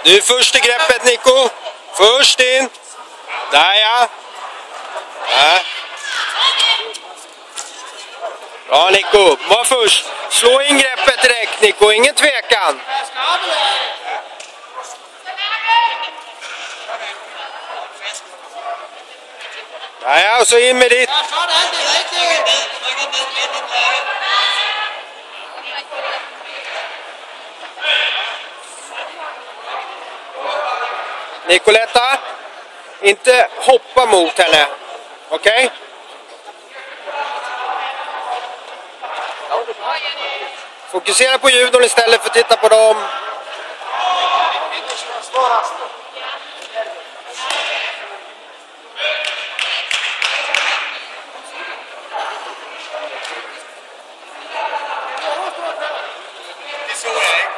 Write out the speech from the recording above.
Du är först i greppet, Nico. Först in. Där ja. Där. Bra Nico, var först. Slå in greppet direkt Nico, ingen tvekan. Där ja, och så in med ditt. Nicoletta, inte hoppa mot henne, okej? Fokusera på judon istället för att titta på dem. Det är så jag är.